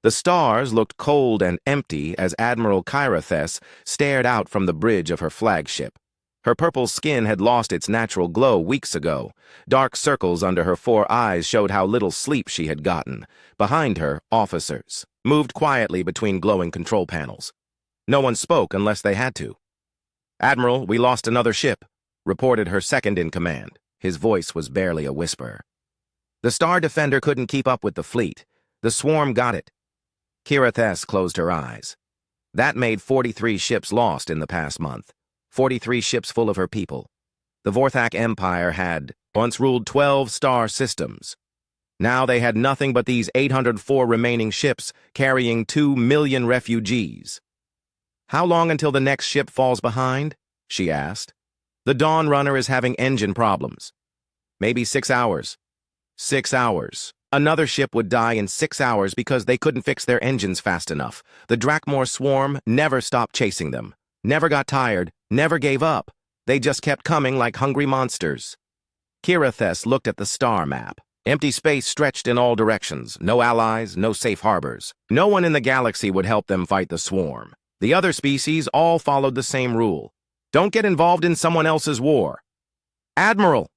The stars looked cold and empty as Admiral Kirathes stared out from the bridge of her flagship. Her purple skin had lost its natural glow weeks ago. Dark circles under her 4 eyes showed how little sleep she had gotten. Behind her, officers moved quietly between glowing control panels. No one spoke unless they had to. "Admiral, we lost another ship," reported her second-in-command. His voice was barely a whisper. The Star Defender couldn't keep up with the fleet. The swarm got it. Kirathes closed her eyes. That made 43 ships lost in the past month. 43 ships full of her people. The Vorthak Empire had once ruled 12 star systems. Now they had nothing but these 804 remaining ships carrying 2 million refugees. "How long until the next ship falls behind?" she asked. "The Dawn Runner is having engine problems." "Maybe 6 hours." 6 hours. Another ship would die in 6 hours because they couldn't fix their engines fast enough. The Drakmor swarm never stopped chasing them, never got tired, never gave up. They just kept coming like hungry monsters. Kirathes looked at the star map. Empty space stretched in all directions. No allies, no safe harbors. No one in the galaxy would help them fight the swarm. The other species all followed the same rule. Don't get involved in someone else's war. "Admiral!"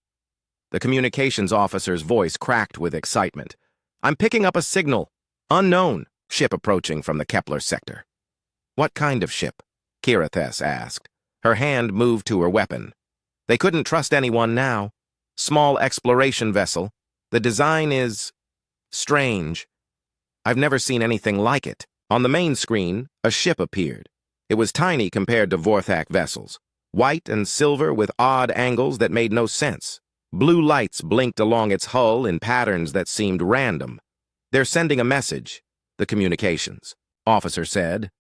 The communications officer's voice cracked with excitement. "I'm picking up a signal. Unknown. Ship approaching from the Kepler sector." "What kind of ship?" Kirathes asked. Her hand moved to her weapon. They couldn't trust anyone now. Small exploration vessel. The design is strange. I've never seen anything like it. On the main screen, a ship appeared. It was tiny compared to Vorthak vessels. White and silver with odd angles that made no sense. Blue lights blinked along its hull in patterns that seemed random. "They're sending a message," the communications officer said.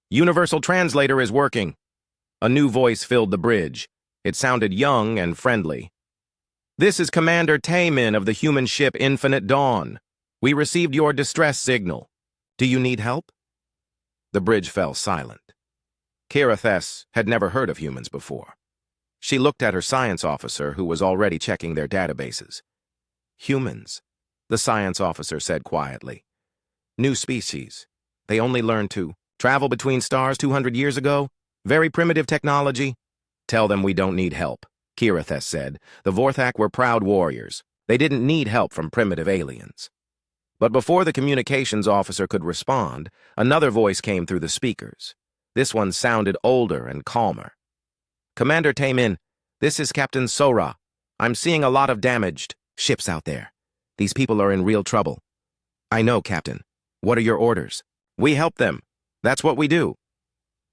"Universal Translator is working." A new voice filled the bridge. It sounded young and friendly. "This is Commander Taymin of the human ship Infinite Dawn. We received your distress signal. Do you need help?" The bridge fell silent. Kirathes had never heard of humans before. She looked at her science officer, who was already checking their databases. "Humans," the science officer said quietly. "New species. They only learned to travel between stars 200 years ago. Very primitive technology." "Tell them we don't need help," Kirathes said. "The Vorthak were proud warriors. They didn't need help from primitive aliens." But before the communications officer could respond, another voice came through the speakers. This one sounded older and calmer. "Commander Taymin, this is Captain Sora. I'm seeing a lot of damaged ships out there. These people are in real trouble." "I know, Captain. What are your orders?" "We help them. That's what we do."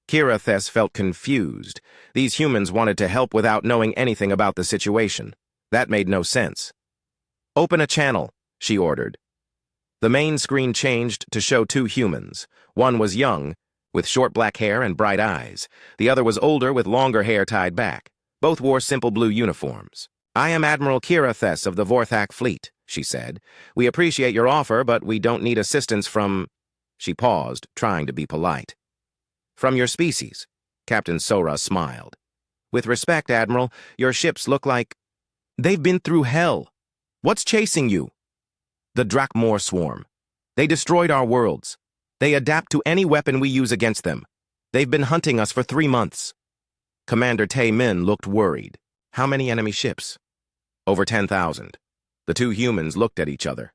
Kirathes felt confused. These humans wanted to help without knowing anything about the situation. That made no sense. "Open a channel," she ordered. The main screen changed to show 2 humans. One was young, with short black hair and bright eyes. The other was older with longer hair tied back. Both wore simple blue uniforms. "I am Admiral Kirathes of the Vorthak fleet," she said. "We appreciate your offer, but we don't need assistance from—" She paused, trying to be polite. "From your species." Captain Sora smiled. "With respect, Admiral, your ships look like they've been through hell. What's chasing you?" "The Drakmor swarm. They destroyed our worlds. They adapt to any weapon we use against them. They've been hunting us for 3 months. Commander Taymin looked worried. "How many enemy ships?" "Over 10,000. The 2 humans looked at each other.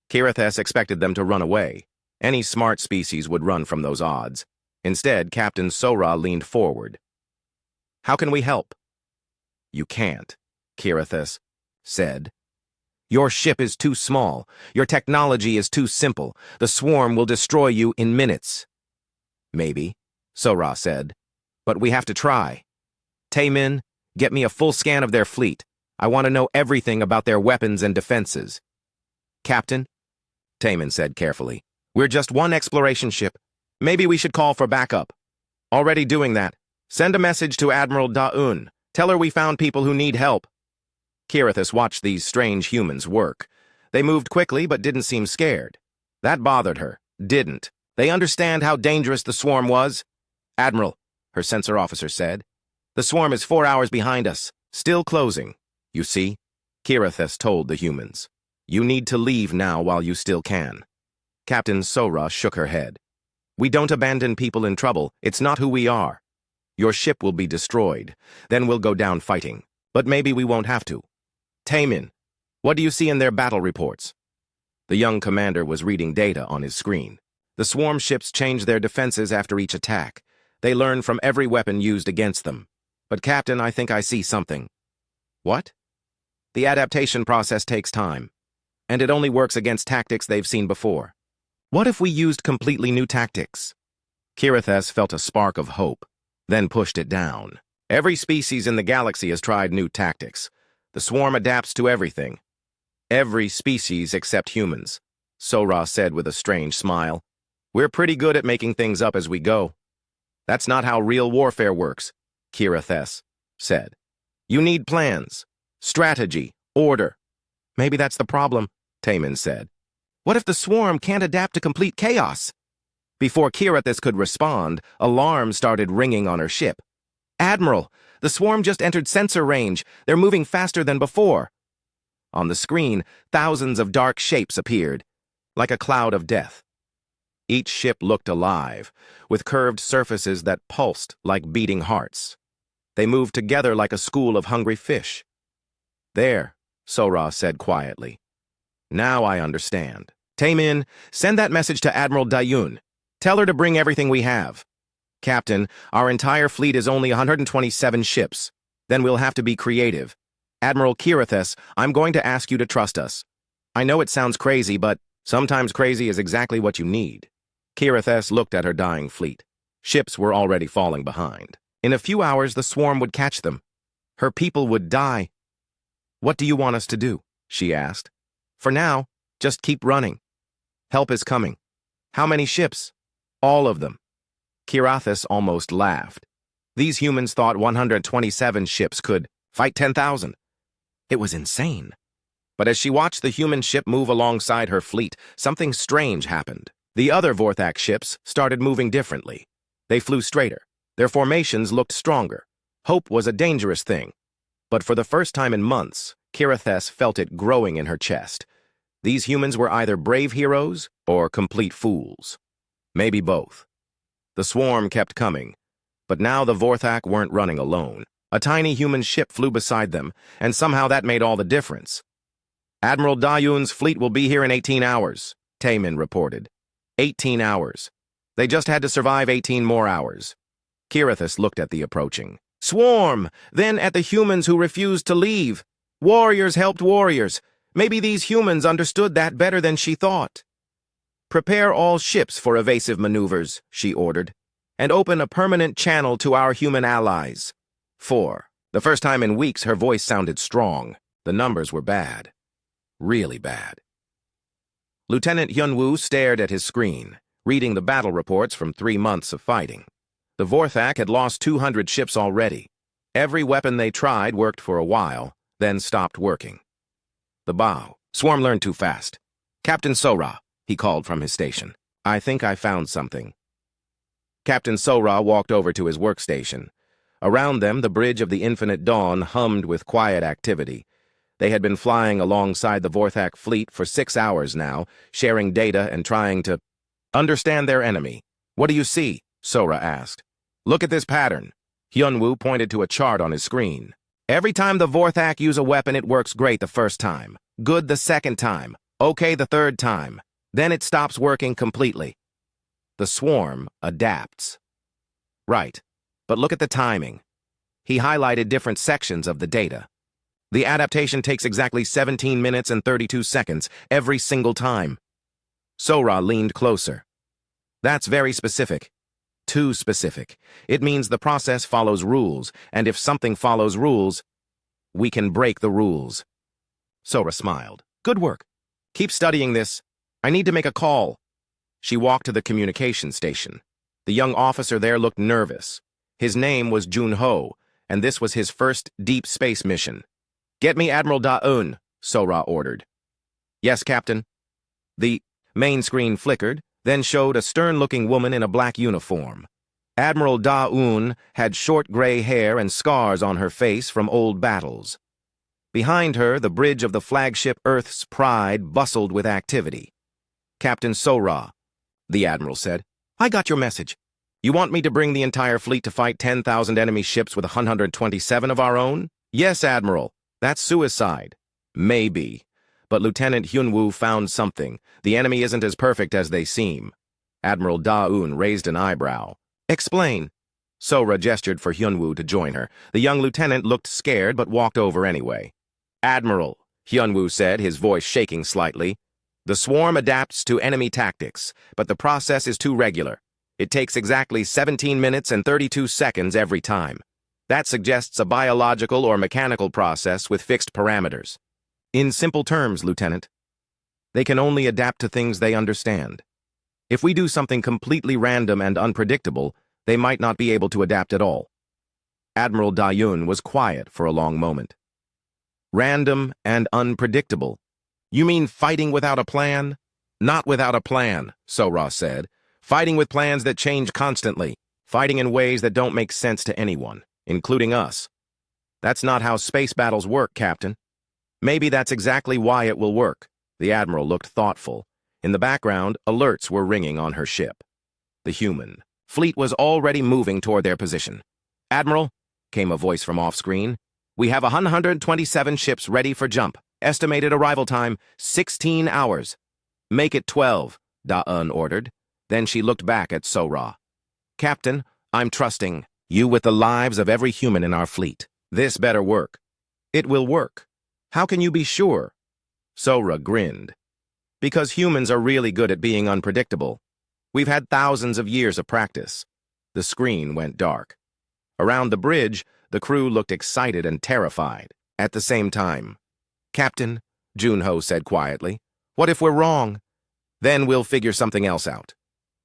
Kirathes expected them to run away. Any smart species would run from those odds. Instead, Captain Sora leaned forward. "How can we help?" "You can't," Kirathes said. "Your ship is too small. Your technology is too simple. The swarm will destroy you in minutes." "Maybe," Sora said. "But we have to try. Taymin, get me a full scan of their fleet. I want to know everything about their weapons and defenses." "Captain," Taymin said carefully, "we're just one exploration ship. Maybe we should call for backup." "Already doing that. Send a message to Admiral Da'un. Tell her we found people who need help." Kirathes watched these strange humans work. They moved quickly but didn't seem scared. That bothered her. Didn't. They understand how dangerous the swarm was? "Admiral," her sensor officer said, "the swarm is 4 hours behind us. Still closing. You see?" Kirathes told the humans. "You need to leave now while you still can." Captain Sora shook her head. We don't abandon people in trouble. It's not who we are. Your ship will be destroyed. Then we'll go down fighting. But maybe we won't have to. Taemin, what do you see in their battle reports? The young commander was reading data on his screen. The swarm ships change their defenses after each attack. They learn from every weapon used against them. But Captain, I think I see something. What? The adaptation process takes time. And it only works against tactics they've seen before. What if we used completely new tactics? Kirithes felt a spark of hope, then pushed it down. Every species in the galaxy has tried new tactics. The swarm adapts to everything. Every species except humans, Sora said with a strange smile. We're pretty good at making things up as we go. That's not how real warfare works, Kirithes said. You need plans, strategy, order. Maybe that's the problem, Taemin said. What if the swarm can't adapt to complete chaos? Before Kirithes could respond, alarms started ringing on her ship. Admiral, the swarm just entered sensor range. They're moving faster than before. On the screen, thousands of dark shapes appeared, like a cloud of death. Each ship looked alive, with curved surfaces that pulsed like beating hearts. They moved together like a school of hungry fish. There, Sora said quietly. Now I understand. Taemin, send that message to Admiral Dayun. Tell her to bring everything we have. Captain, our entire fleet is only 127 ships. Then we'll have to be creative. Admiral Kirithes, I'm going to ask you to trust us. I know it sounds crazy, but sometimes crazy is exactly what you need. Kirithes looked at her dying fleet. Ships were already falling behind. In a few hours, the swarm would catch them. Her people would die. What do you want us to do? She asked. For now, just keep running. Help is coming. How many ships? All of them. Kirithes almost laughed. These humans thought 127 ships could fight 10,000. It was insane. But as she watched the human ship move alongside her fleet, something strange happened. The other Vorthak ships started moving differently. They flew straighter. Their formations looked stronger. Hope was a dangerous thing. But for the first time in months, Kirithes felt it growing in her chest. These humans were either brave heroes or complete fools. Maybe both. The swarm kept coming, but now the Vorthak weren't running alone. A tiny human ship flew beside them, and somehow that made all the difference. Admiral Dayun's fleet will be here in 18 hours, Taemin reported. 18 hours. They just had to survive 18 more hours. Kirithes looked at the approaching swarm, then at the humans who refused to leave. Warriors helped warriors. Maybe these humans understood that better than she thought. Prepare all ships for evasive maneuvers, she ordered, and open a permanent channel to our human allies. 4. The first time in weeks her voice sounded strong. The numbers were bad. Really bad. Lieutenant Hyunwoo stared at his screen, reading the battle reports from 3 months of fighting. The Vorthak had lost 200 ships already. Every weapon they tried worked for a while, then stopped working. The bow. Swarm learned too fast. Captain Sora, he called from his station. I think I found something. Captain Sora walked over to his workstation. Around them, the bridge of the Infinite Dawn hummed with quiet activity. They had been flying alongside the Vorthak fleet for 6 hours now, sharing data and trying to understand their enemy. What do you see? Sora asked. Look at this pattern. Hyunwoo pointed to a chart on his screen. Every time the Vorthak use a weapon, it works great the first time. Good the second time. Okay the third time. Then it stops working completely. The swarm adapts. Right. But look at the timing. He highlighted different sections of the data. The adaptation takes exactly 17 minutes and 32 seconds every single time. Sora leaned closer. That's very specific. Too specific. It means the process follows rules, and if something follows rules, we can break the rules. Sora smiled. Good work. Keep studying this. I need to make a call. She walked to the communication station. The young officer there looked nervous. His name was Jun-ho, and this was his first deep space mission. Get me Admiral Da-eun, Sora ordered. Yes, Captain. The main screen flickered, then showed a stern-looking woman in a black uniform. Admiral Da-eun had short gray hair and scars on her face from old battles. Behind her, the bridge of the flagship Earth's Pride bustled with activity. Captain Sora, the Admiral said. I got your message. You want me to bring the entire fleet to fight 10,000 enemy ships with 127 of our own? Yes, Admiral. That's suicide. Maybe. But Lieutenant Hyunwoo found something. The enemy isn't as perfect as they seem. Admiral Da-eun raised an eyebrow. Explain. Sora gestured for Hyunwoo to join her. The young lieutenant looked scared but walked over anyway. Admiral, Hyunwoo said, his voice shaking slightly. The swarm adapts to enemy tactics, but the process is too regular. It takes exactly 17 minutes and 32 seconds every time. That suggests a biological or mechanical process with fixed parameters. In simple terms, Lieutenant, they can only adapt to things they understand. If we do something completely random and unpredictable, they might not be able to adapt at all. Admiral Da-eun was quiet for a long moment. Random and unpredictable. You mean fighting without a plan? Not without a plan, Sora said. Fighting with plans that change constantly. Fighting in ways that don't make sense to anyone, including us. That's not how space battles work, Captain. Maybe that's exactly why it will work. The Admiral looked thoughtful. In the background, alerts were ringing on her ship. The human fleet was already moving toward their position. Admiral, came a voice from off-screen, we have 127 ships ready for jump. Estimated arrival time, 16 hours. Make it 12, Da-eun ordered. Then she looked back at Sora. Captain, I'm trusting you with the lives of every human in our fleet. This better work. It will work. How can you be sure? Sora grinned. Because humans are really good at being unpredictable. We've had thousands of years of practice. The screen went dark. Around the bridge, the crew looked excited and terrified at the same time. Captain, Junho said quietly, what if we're wrong? Then we'll figure something else out.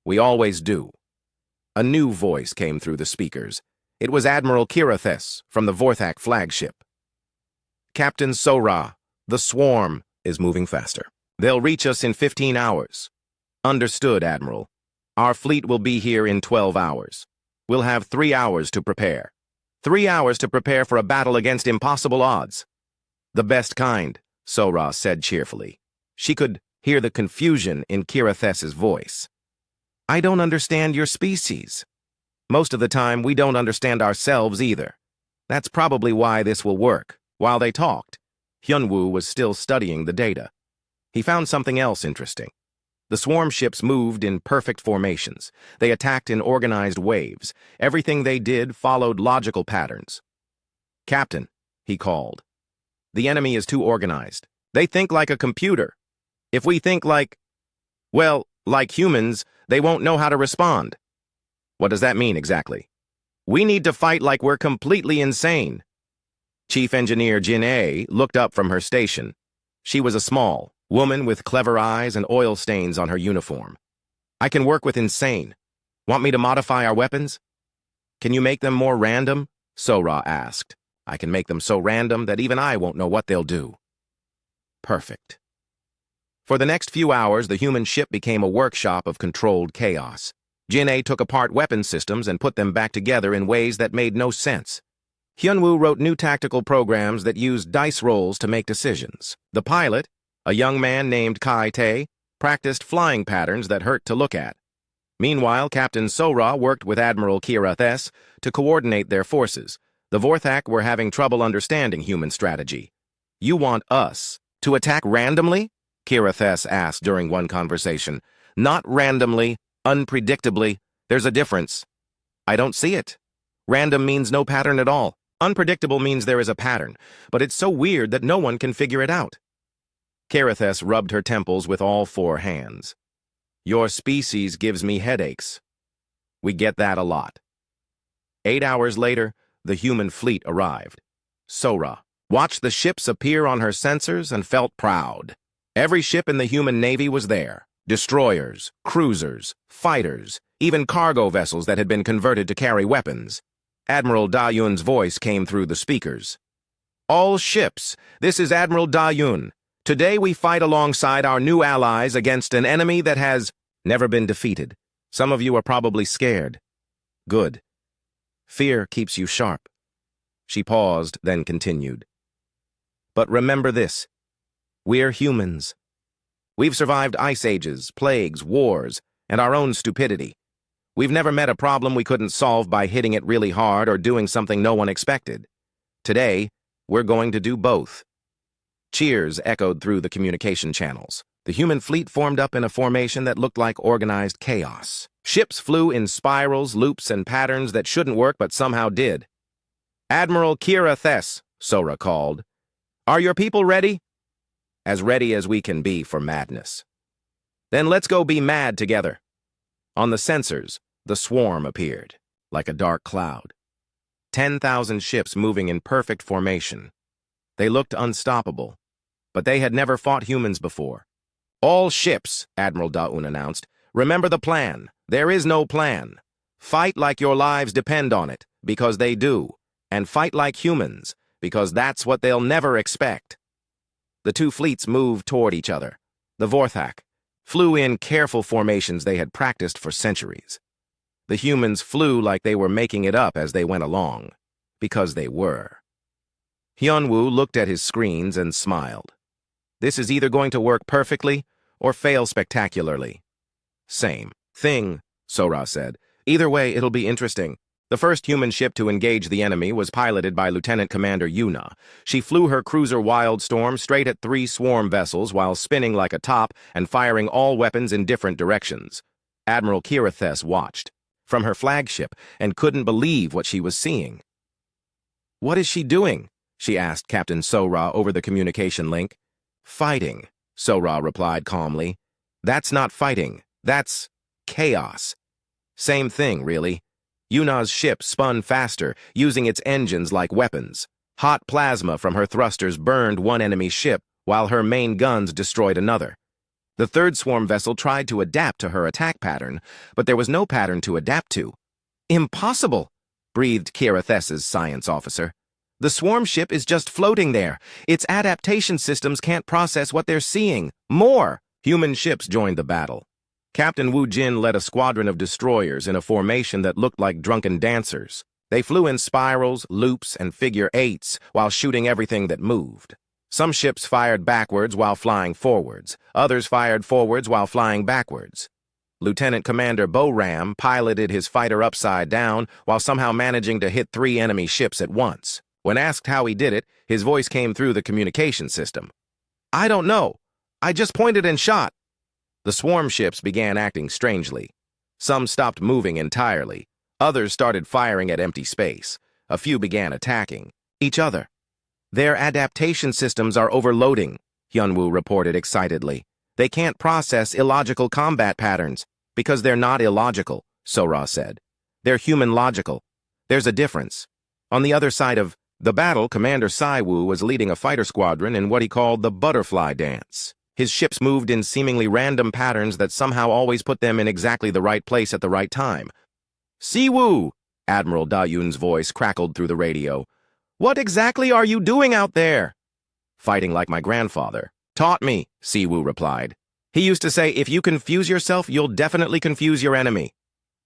We always do. A new voice came through the speakers. It was Admiral Kirathes from the Vorthak flagship. Captain Sora, the swarm is moving faster. They'll reach us in 15 hours. Understood, Admiral. Our fleet will be here in 12 hours. We'll have 3 hours to prepare. 3 hours to prepare for a battle against impossible odds. The best kind, Sora said cheerfully. She could hear the confusion in Kirathes's voice. I don't understand your species. Most of the time, we don't understand ourselves either. That's probably why this will work. While they talked, Hyunwoo was still studying the data. He found something else interesting. The swarm ships moved in perfect formations. They attacked in organized waves. Everything they did followed logical patterns. Captain, he called. The enemy is too organized. They think like a computer. If we think like humans, they won't know how to respond. What does that mean exactly? We need to fight like we're completely insane. Chief Engineer Jin-A looked up from her station. She was a small woman with clever eyes and oil stains on her uniform. I can work with insane. Want me to modify our weapons? Can you make them more random? Sora asked. I can make them so random that even I won't know what they'll do. Perfect. For the next few hours, the human ship became a workshop of controlled chaos. Jin-A took apart weapon systems and put them back together in ways that made no sense. Hyunwoo wrote new tactical programs that used dice rolls to make decisions. The pilot, a young man named Kai-tae, practiced flying patterns that hurt to look at. Meanwhile, Captain Sora worked with Admiral Kirathes to coordinate their forces. The Vorthak were having trouble understanding human strategy. You want us to attack randomly? Kirathes asked during one conversation. Not randomly, unpredictably. There's a difference. I don't see it. Random means no pattern at all. Unpredictable means there is a pattern, but it's so weird that no one can figure it out. Kirathes rubbed her temples with all 4 hands. Your species gives me headaches. We get that a lot. 8 hours later, the human fleet arrived. Sora watched the ships appear on her sensors and felt proud. Every ship in the human navy was there. Destroyers, cruisers, fighters, even cargo vessels that had been converted to carry weapons. Admiral Da-eun's voice came through the speakers. All ships, this is Admiral Da-eun. Today we fight alongside our new allies against an enemy that has never been defeated. Some of you are probably scared. Good. Fear keeps you sharp. She paused, then continued. But remember this. We're humans. We've survived ice ages, plagues, wars, and our own stupidity. We've never met a problem we couldn't solve by hitting it really hard or doing something no one expected. Today, we're going to do both. Cheers echoed through the communication channels. The human fleet formed up in a formation that looked like organized chaos. Ships flew in spirals, loops, and patterns that shouldn't work but somehow did. "Admiral Kira Thess," Sora called. "Are your people ready?" "As ready as we can be for madness." "Then let's go be mad together." On the sensors, the swarm appeared, like a dark cloud. 10,000 ships moving in perfect formation. They looked unstoppable, but they had never fought humans before. "All ships," Admiral Daun announced, "remember the plan. There is no plan. Fight like your lives depend on it, because they do, and fight like humans, because that's what they'll never expect." The two fleets moved toward each other. The Vorthak flew in careful formations they had practiced for centuries. The humans flew like they were making it up as they went along, because they were. Hyunwoo looked at his screens and smiled. This is either going to work perfectly or fail spectacularly. "Same thing," Sora said. "Either way, it'll be interesting." The first human ship to engage the enemy was piloted by Lieutenant Commander Yuna. She flew her cruiser Wildstorm straight at 3 swarm vessels while spinning like a top and firing all weapons in different directions. Admiral Kira Thess watched from her flagship and couldn't believe what she was seeing. "What is she doing?" she asked Captain Sora over the communication link. "Fighting," Sora replied calmly. "That's not fighting. That's chaos." Same thing, really. Yuna's ship spun faster, using its engines like weapons. Hot plasma from her thrusters burned one enemy ship, while her main guns destroyed another. The third swarm vessel tried to adapt to her attack pattern, but there was no pattern to adapt to. "Impossible," breathed Kira Thess's science officer. "The swarm ship is just floating there. Its adaptation systems can't process what they're seeing. More!" Human ships joined the battle. Captain Wu Jin led a squadron of destroyers in a formation that looked like drunken dancers. They flew in spirals, loops, and figure eights while shooting everything that moved. Some ships fired backwards while flying forwards. Others fired forwards while flying backwards. Lieutenant Commander Bo Ram piloted his fighter upside down while somehow managing to hit 3 enemy ships at once. When asked how he did it, his voice came through the communication system. "I don't know. I just pointed and shot." The swarm ships began acting strangely. Some stopped moving entirely. Others started firing at empty space. A few began attacking each other. "Their adaptation systems are overloading," Hyunwoo reported excitedly. "They can't process illogical combat patterns." "Because they're not illogical," Sora said. "They're human logical. There's a difference." On the other side of the battle, Commander Saiwoo was leading a fighter squadron in what he called the butterfly dance. His ships moved in seemingly random patterns that somehow always put them in exactly the right place at the right time. "Siwoo!" Admiral Da-Yun's voice crackled through the radio. "What exactly are you doing out there?" "Fighting like my grandfather taught me," Siwoo replied. "He used to say, if you confuse yourself, you'll definitely confuse your enemy."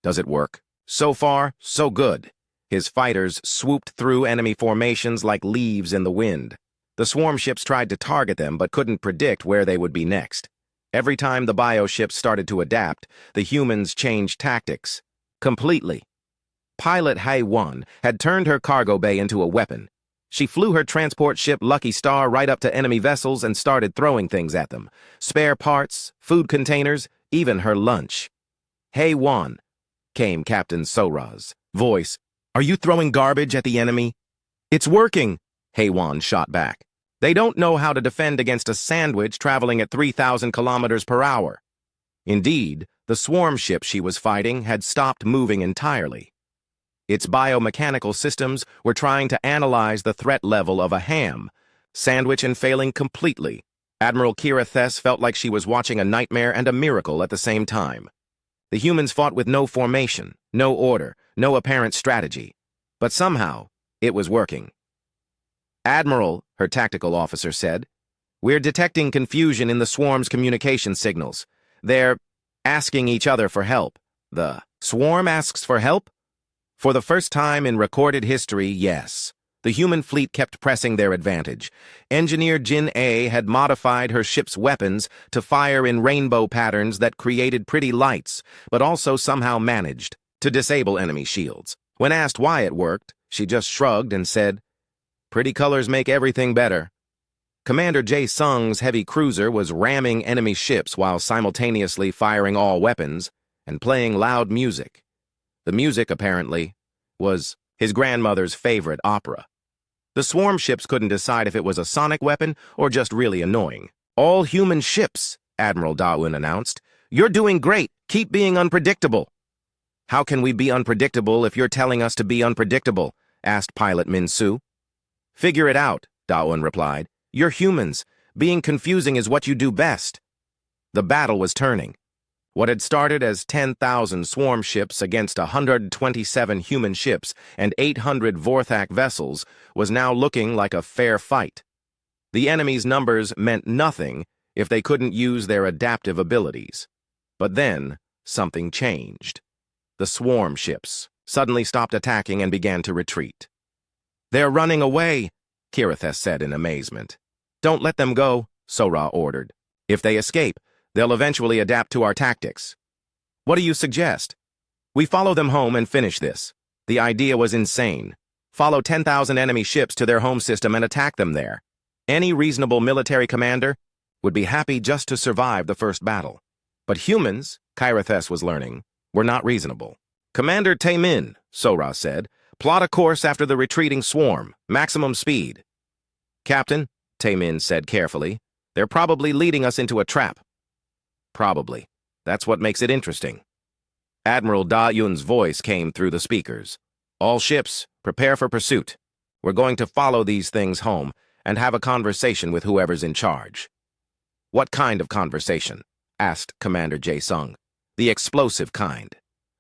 "Does it work?" "So far, so good." His fighters swooped through enemy formations like leaves in the wind. The swarm ships tried to target them but couldn't predict where they would be next. Every time the bioships started to adapt, the humans changed tactics. Completely. Pilot Hai-Wan had turned her cargo bay into a weapon. She flew her transport ship Lucky Star right up to enemy vessels and started throwing things at them. Spare parts, food containers, even her lunch. "Hai-Wan," came Captain Sora's voice. "Are you throwing garbage at the enemy?" "It's working," Hai-Wan shot back. "They don't know how to defend against a sandwich traveling at 3,000 kilometers per hour." Indeed, the swarm ship she was fighting had stopped moving entirely. Its biomechanical systems were trying to analyze the threat level of a ham sandwich and failing completely. Admiral Kira Thess felt like she was watching a nightmare and a miracle at the same time. The humans fought with no formation, no order, no apparent strategy. But somehow, it was working. "Admiral," her tactical officer said, "we're detecting confusion in the swarm's communication signals. They're asking each other for help." "The swarm asks for help?" "For the first time in recorded history, yes. The human fleet kept pressing their advantage. Engineer Jin A had modified her ship's weapons to fire in rainbow patterns that created pretty lights, but also somehow managed to disable enemy shields. When asked why it worked, she just shrugged and said, "Pretty colors make everything better." Commander Jae Sung's heavy cruiser was ramming enemy ships while simultaneously firing all weapons and playing loud music. The music, apparently, was his grandmother's favorite opera. The swarm ships couldn't decide if it was a sonic weapon or just really annoying. "All human ships," Admiral Da-un announced. "You're doing great. Keep being unpredictable." "How can we be unpredictable if you're telling us to be unpredictable?" asked Pilot Min-soo. "Figure it out," Da-un replied. "You're humans. Being confusing is what you do best." The battle was turning. What had started as 10,000 swarm ships against 127 human ships and 800 Vorthak vessels was now looking like a fair fight. The enemy's numbers meant nothing if they couldn't use their adaptive abilities. But then, something changed. The swarm ships suddenly stopped attacking and began to retreat. "They're running away," Kiritheth said in amazement. "Don't let them go," Sora ordered. "If they escape, they'll eventually adapt to our tactics." "What do you suggest?" "We follow them home and finish this." The idea was insane. Follow 10,000 enemy ships to their home system and attack them there. Any reasonable military commander would be happy just to survive the first battle. But humans, Kiritheth was learning, were not reasonable. "Commander Taemin," Sora said, "plot a course after the retreating swarm, maximum speed." "Captain," Taemin said carefully, "they're probably leading us into a trap." "Probably. That's what makes it interesting." Admiral Da-yun's voice came through the speakers. "All ships, prepare for pursuit. We're going to follow these things home and have a conversation with whoever's in charge." "What kind of conversation?" asked Commander Jae-sung. "The explosive kind."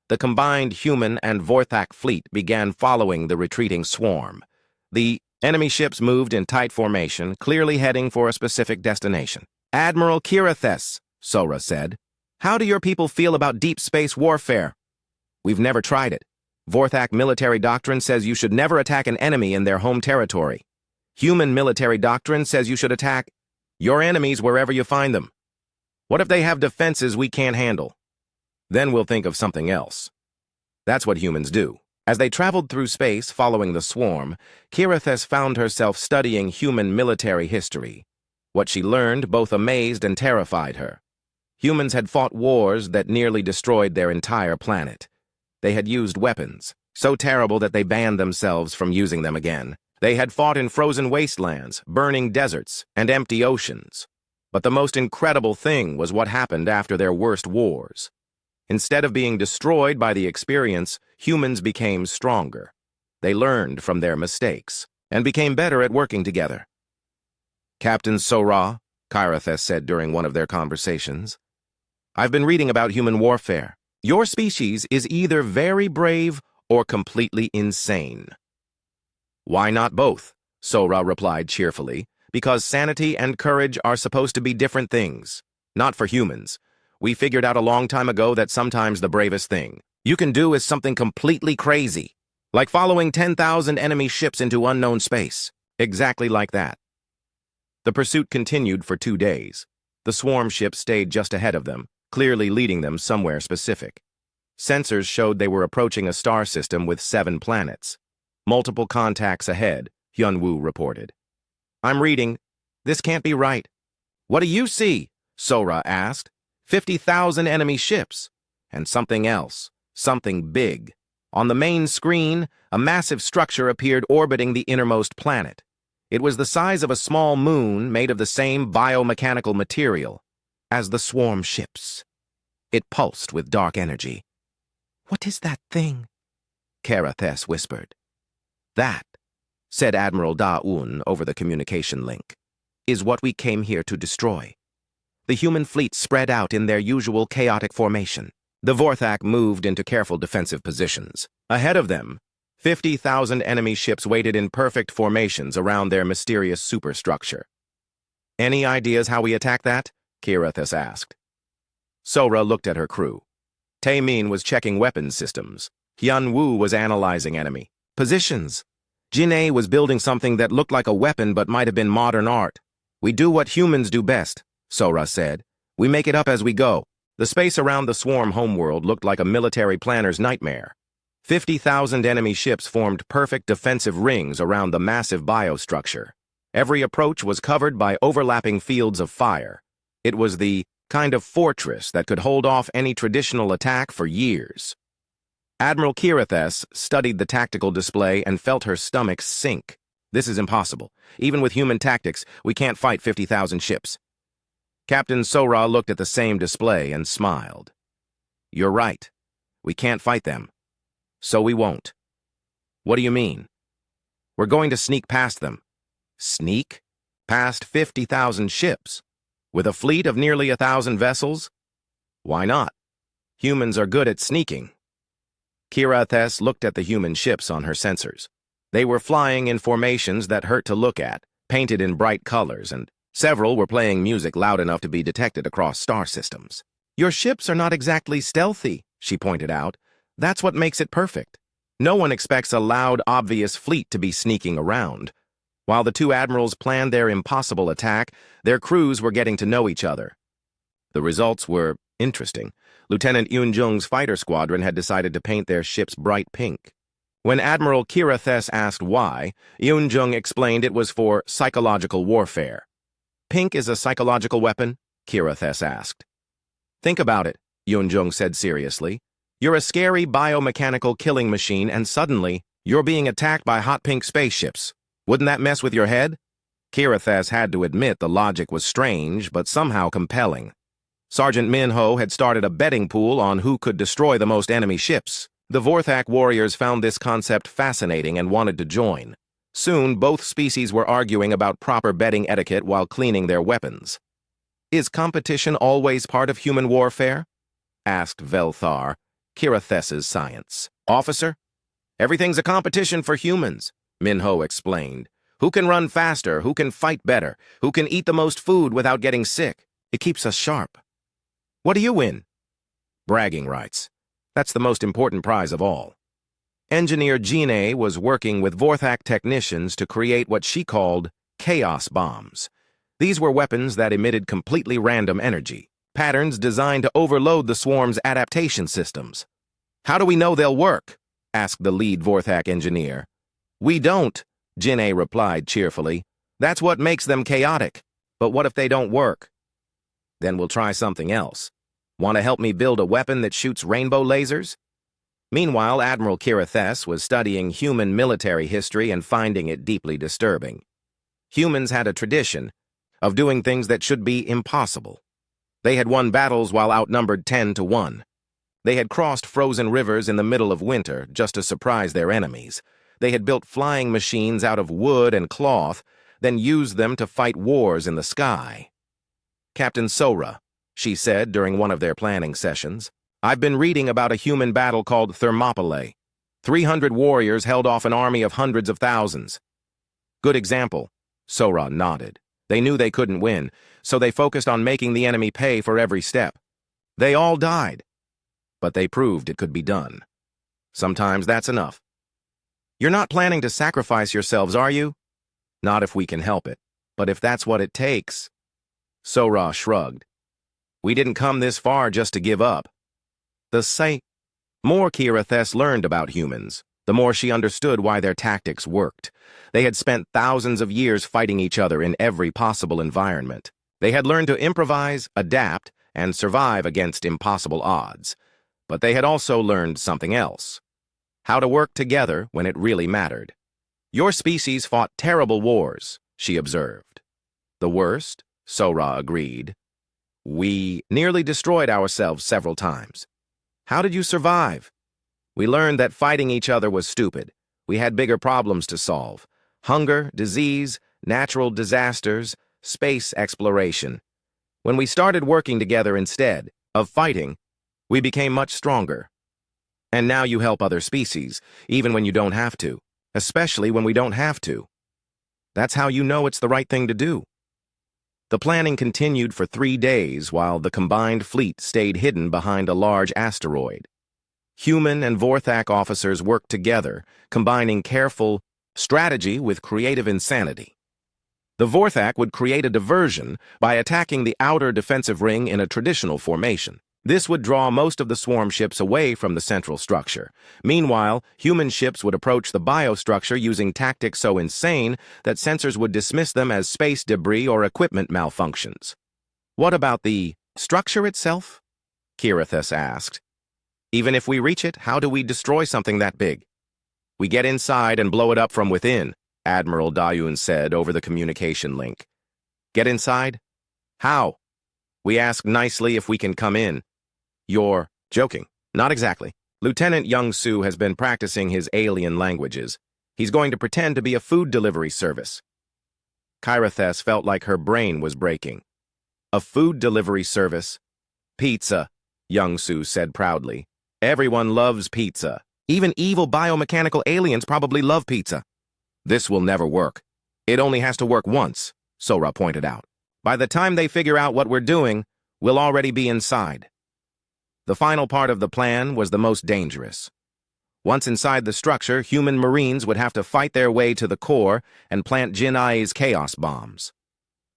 The combined human and Vorthak fleet began following the retreating swarm. The enemy ships moved in tight formation, clearly heading for a specific destination. "Admiral Kiritheth," Sora said, "how do your people feel about deep space warfare?" "We've never tried it. Vorthak military doctrine says you should never attack an enemy in their home territory. Human military doctrine says you should attack your enemies wherever you find them. What if they have defenses we can't handle? Then we'll think of something else." That's what humans do. As they traveled through space following the swarm, Kiritheth found herself studying human military history. What she learned both amazed and terrified her. Humans had fought wars that nearly destroyed their entire planet. They had used weapons, so terrible that they banned themselves from using them again. They had fought in frozen wastelands, burning deserts, and empty oceans. But the most incredible thing was what happened after their worst wars. Instead of being destroyed by the experience, humans became stronger. They learned from their mistakes and became better at working together. "Captain Sora," Kiritheth said during one of their conversations, "I've been reading about human warfare. Your species is either very brave or completely insane." "Why not both?" Sora replied cheerfully. "Because sanity and courage are supposed to be different things. Not for humans. We figured out a long time ago that sometimes the bravest thing you can do is something completely crazy, like following 10,000 enemy ships into unknown space. Exactly like that." The pursuit continued for 2 days. The swarm ship stayed just ahead of them, clearly leading them somewhere specific. Sensors showed they were approaching a star system with 7 planets. "Multiple contacts ahead," Hyun-woo reported. "I'm reading. This can't be right." "What do you see?" Sora asked. 50,000 enemy ships. And something else. Something big. On the main screen, a massive structure appeared orbiting the innermost planet. It was the size of a small moon made of the same biomechanical material as the swarm ships. It pulsed with dark energy. "What is that thing?" Kiritheth whispered. "That," said Admiral Da-un over the communication link, "is what we came here to destroy." The human fleet spread out in their usual chaotic formation. The Vorthak moved into careful defensive positions. Ahead of them, 50,000 enemy ships waited in perfect formations around their mysterious superstructure. "Any ideas how we attack that?" Kiritheth asked. Sora looked at her crew. Taemin was checking weapons systems. Hyun-woo was analyzing enemy positions. Jin'ei was building something that looked like a weapon but might have been modern art. We do what humans do best, Sora said. We make it up as we go. The space around the swarm homeworld looked like a military planner's nightmare. 50,000 enemy ships formed perfect defensive rings around the massive biostructure. Every approach was covered by overlapping fields of fire. It was the kind of fortress that could hold off any traditional attack for years. Admiral Kirathes studied the tactical display and felt her stomach sink. This is impossible. Even with human tactics, we can't fight 50,000 ships. Captain Sora looked at the same display and smiled. You're right. We can't fight them. So we won't. What do you mean? We're going to sneak past them. Sneak? Past 50,000 ships? With a fleet of nearly 1,000 vessels? Why not? Humans are good at sneaking. Kirathes looked at the human ships on her sensors. They were flying in formations that hurt to look at, painted in bright colors, and several were playing music loud enough to be detected across star systems. Your ships are not exactly stealthy, she pointed out. That's what makes it perfect. No one expects a loud, obvious fleet to be sneaking around. While the two admirals planned their impossible attack, their crews were getting to know each other. The results were interesting. Lieutenant Yunjung's fighter squadron had decided to paint their ships bright pink. When Admiral Kirathes asked why, Yunjung explained it was for psychological warfare. Pink is a psychological weapon? Kirathes asked. Think about it, Yunjung said seriously. You're a scary biomechanical killing machine and suddenly, you're being attacked by hot pink spaceships. Wouldn't that mess with your head? Kirathes had to admit the logic was strange, but somehow compelling. Sergeant Minho had started a betting pool on who could destroy the most enemy ships. The Vorthak warriors found this concept fascinating and wanted to join. Soon, both species were arguing about proper betting etiquette while cleaning their weapons. Is competition always part of human warfare? Asked Velthar, Kirathes's science officer. Everything's a competition for humans, Minho explained. Who can run faster, who can fight better, who can eat the most food without getting sick? It keeps us sharp. What do you win? Bragging rights. That's the most important prize of all. Engineer Jin'ei was working with Vorthak technicians to create what she called chaos bombs. These were weapons that emitted completely random energy, patterns designed to overload the swarm's adaptation systems. How do we know they'll work? Asked the lead Vorthak engineer. We don't, Jin'ei replied cheerfully. That's what makes them chaotic. But what if they don't work? Then we'll try something else. Want to help me build a weapon that shoots rainbow lasers? Meanwhile, Admiral Kirathes was studying human military history and finding it deeply disturbing. Humans had a tradition of doing things that should be impossible. They had won battles while outnumbered 10-1. They had crossed frozen rivers in the middle of winter just to surprise their enemies. They had built flying machines out of wood and cloth, then used them to fight wars in the sky. Captain Sora, she said during one of their planning sessions, I've been reading about a human battle called Thermopylae. 300 warriors held off an army of hundreds of thousands. Good example, Sora nodded. They knew they couldn't win, so they focused on making the enemy pay for every step. They all died, but they proved it could be done. Sometimes that's enough. You're not planning to sacrifice yourselves, are you? Not if we can help it, but if that's what it takes. Sora shrugged. We didn't come this far just to give up. The more Kirathes learned about humans, the more she understood why their tactics worked. They had spent thousands of years fighting each other in every possible environment. They had learned to improvise, adapt, and survive against impossible odds. But they had also learned something else. How to work together when it really mattered. Your species fought terrible wars, she observed. The worst? Sora agreed. We nearly destroyed ourselves several times. How did you survive? We learned that fighting each other was stupid. We had bigger problems to solve. Hunger, disease, natural disasters, space exploration. When we started working together instead of fighting, we became much stronger. And now you help other species, even when you don't have to, especially when we don't have to. That's how you know it's the right thing to do. The planning continued for 3 days while the combined fleet stayed hidden behind a large asteroid. Human and Vorthak officers worked together, combining careful, Strategy with creative insanity. The Vorthak would create a diversion by attacking the outer defensive ring in a traditional formation. This would draw most of the swarm ships away from the central structure. Meanwhile, human ships would approach the biostructure using tactics so insane that sensors would dismiss them as space debris or equipment malfunctions. What about the structure itself? Kirithus asked. Even if we reach it, how do we destroy something that big? We get inside and blow it up from within, Admiral Dayun said over the communication link. Get inside? How? We ask nicely if we can come in. You're joking. Not exactly. Lieutenant Young-Soo has been practicing his alien languages. He's going to pretend to be a food delivery service. Kirithus felt like her brain was breaking. A food delivery service? Pizza, Young-Soo said proudly. Everyone loves pizza. Even evil biomechanical aliens probably love pizza. This will never work. It only has to work once, Sora pointed out. By the time they figure out what we're doing, we'll already be inside. The final part of the plan was the most dangerous. Once inside the structure, human Marines would have to fight their way to the core and plant Jin Ai's chaos bombs.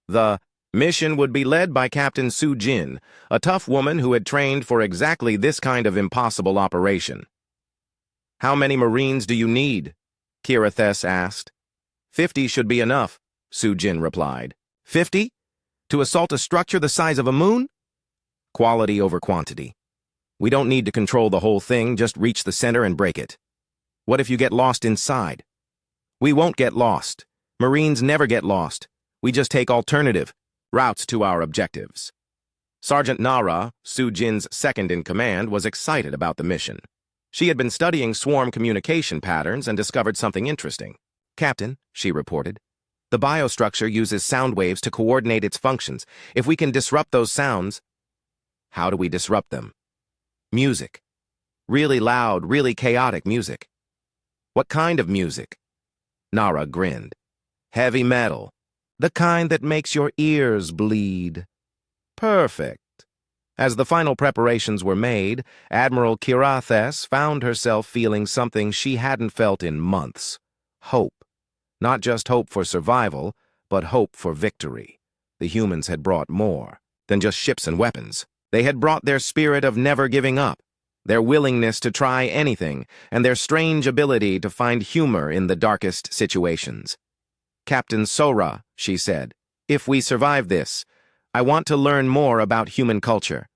The mission would be led by Captain Su Jin, a tough woman who had trained for exactly this kind of impossible operation. How many Marines do you need? Kirithus asked. 50 should be enough, Su Jin replied. 50? To assault a structure the size of a moon? Quality over quantity. We don't need to control the whole thing, just reach the center and break it. What if you get lost inside? We won't get lost. Marines never get lost. We just take alternative routes to our objectives. Sergeant Nara, Su Jin's second-in-command, was excited about the mission. She had been studying swarm communication patterns and discovered something interesting. Captain, she reported, the biostructure uses sound waves to coordinate its functions. If we can disrupt those sounds, how do we disrupt them? Music. Really loud, really chaotic music. What kind of music? Nara grinned. Heavy metal. The kind that makes your ears bleed. Perfect. As the final preparations were made, Admiral Kirithus found herself feeling something she hadn't felt in months. Hope. Not just hope for survival, but hope for victory. The humans had brought more than just ships and weapons. They had brought their spirit of never giving up, their willingness to try anything, and their strange ability to find humor in the darkest situations. Captain Sora, she said, if we survive this, I want to learn more about human culture.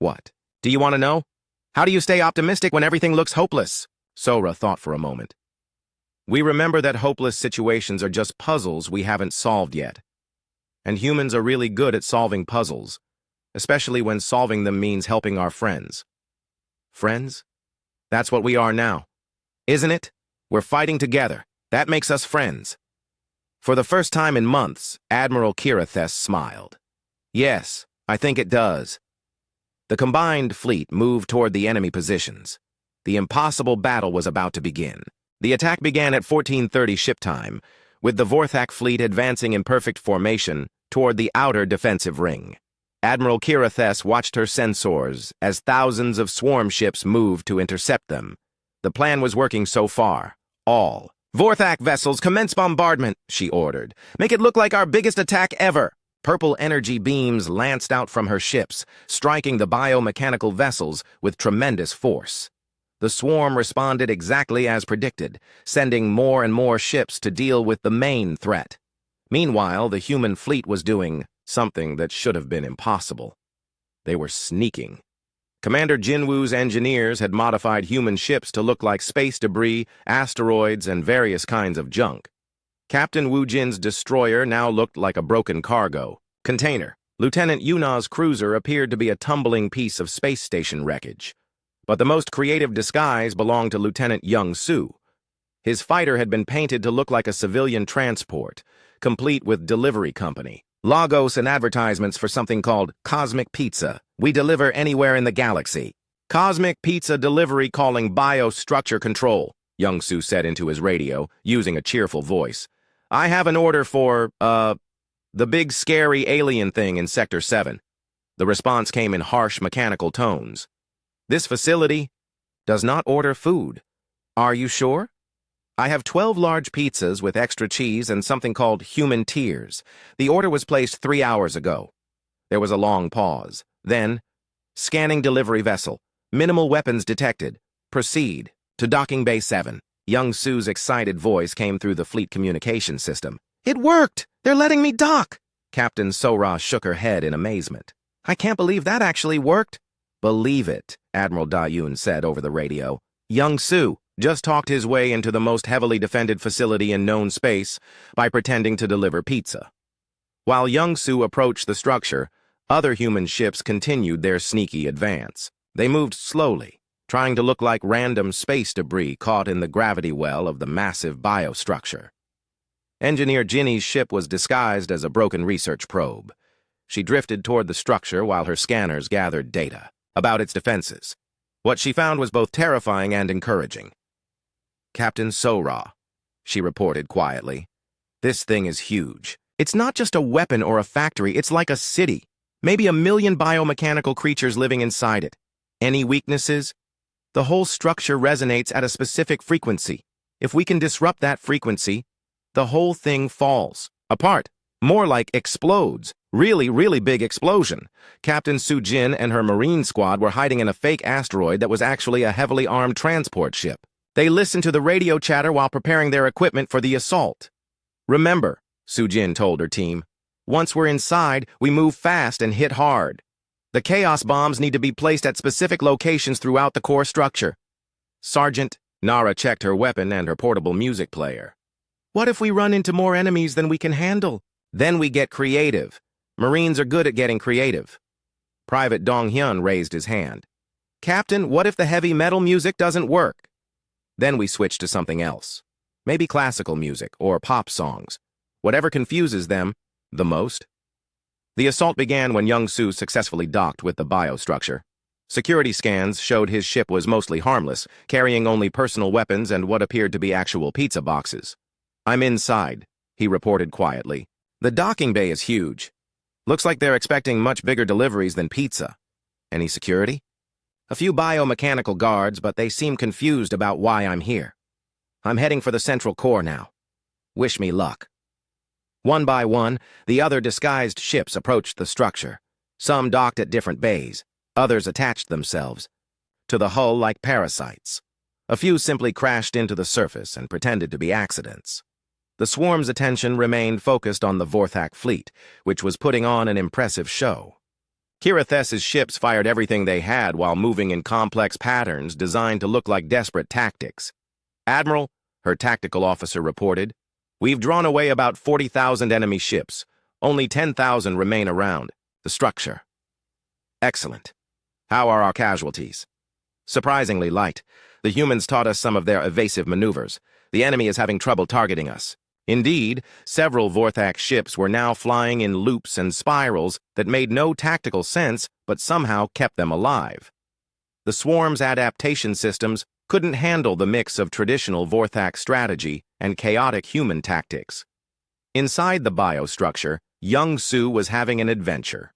What? Do you want to know? How do you stay optimistic when everything looks hopeless? Sora thought for a moment. We remember that hopeless situations are just puzzles we haven't solved yet. And humans are really good at solving puzzles, especially when solving them means helping our friends. Friends? That's what we are now. Isn't it? We're fighting together. That makes us friends. For the first time in months, Admiral Kirithus smiled. Yes, I think it does. The combined fleet moved toward the enemy positions. The impossible battle was about to begin. The attack began at 14:30 ship time, with the Vorthak fleet advancing in perfect formation toward the outer defensive ring. Admiral Kirithus watched her sensors as thousands of swarm ships moved to intercept them. The plan was working so far. All Vorthak vessels commence bombardment, she ordered. Make it look like our biggest attack ever. Purple energy beams lanced out from her ships, striking the biomechanical vessels with tremendous force. The swarm responded exactly as predicted, sending more and more ships to deal with the main threat. Meanwhile, the human fleet was doing something that should have been impossible. They were sneaking. Commander Jinwoo's engineers had modified human ships to look like space debris, asteroids, and various kinds of junk. Captain Wu Jin's destroyer now looked like a broken cargo container. Lieutenant Yuna's cruiser appeared to be a tumbling piece of space station wreckage. But the most creative disguise belonged to Lieutenant Young-Soo. His fighter had been painted to look like a civilian transport, complete with delivery company, logos and advertisements for something called Cosmic Pizza. We deliver anywhere in the galaxy. Cosmic Pizza delivery calling biostructure control, Young-Soo said into his radio, using a cheerful voice. I have an order for, the big scary alien thing in Sector 7. The response came in harsh mechanical tones. This facility does not order food. Are you sure? I have 12 large pizzas with extra cheese and something called human tears. The order was placed 3 hours ago. There was a long pause. Then, scanning delivery vessel. Minimal weapons detected. Proceed to docking bay 7. Young Sue's excited voice came through the fleet communication system. It worked! They're letting me dock! Captain Sora shook her head in amazement. I can't believe that actually worked. Believe it, Admiral Da-Yoon said over the radio. Young Sue just talked his way into the most heavily defended facility in known space by pretending to deliver pizza. While Young Sue approached the structure, other human ships continued their sneaky advance. They moved slowly, trying to look like random space debris caught in the gravity well of the massive biostructure. Engineer Ginny's ship was disguised as a broken research probe. She drifted toward the structure while her scanners gathered data about its defenses. What she found was both terrifying and encouraging. Captain Sora, she reported quietly. This thing is huge. It's not just a weapon or a factory, it's like a city. Maybe 1 million biomechanical creatures living inside it. Any weaknesses? The whole structure resonates at a specific frequency. If we can disrupt that frequency, the whole thing falls apart. More like explodes. Really big explosion. Captain Soo-jin and her Marine squad were hiding in a fake asteroid that was actually a heavily armed transport ship. They listened to the radio chatter while preparing their equipment for the assault. Remember, Soo-jin told her team, once we're inside, we move fast and hit hard. The chaos bombs need to be placed at specific locations throughout the core structure. Sergeant, Nara checked her weapon and her portable music player. What if we run into more enemies than we can handle? Then we get creative. Marines are good at getting creative. Private Dong-hyun raised his hand. Captain, what if the heavy metal music doesn't work? Then we switch to something else. Maybe classical music or pop songs. Whatever confuses them the most. The assault began when Young Soo successfully docked with the biostructure. Security scans showed his ship was mostly harmless, carrying only personal weapons and what appeared to be actual pizza boxes. I'm inside, he reported quietly. The docking bay is huge. Looks like they're expecting much bigger deliveries than pizza. Any security? A few biomechanical guards, but they seem confused about why I'm here. I'm heading for the central core now. Wish me luck. One by one, the other disguised ships approached the structure. Some docked at different bays. Others attached themselves to the hull like parasites. A few simply crashed into the surface and pretended to be accidents. The swarm's attention remained focused on the Vorthak fleet, which was putting on an impressive show. Kirithes's ships fired everything they had while moving in complex patterns designed to look like desperate tactics. Admiral, her tactical officer reported, we've drawn away about 40,000 enemy ships. Only 10,000 remain around the structure. Excellent. How are our casualties? Surprisingly light. The humans taught us some of their evasive maneuvers. The enemy is having trouble targeting us. Indeed, several Vorthak ships were now flying in loops and spirals that made no tactical sense but somehow kept them alive. The swarm's adaptation systems couldn't handle the mix of traditional Vorthak strategy and chaotic human tactics. Inside the biostructure, Young Soo was having an adventure.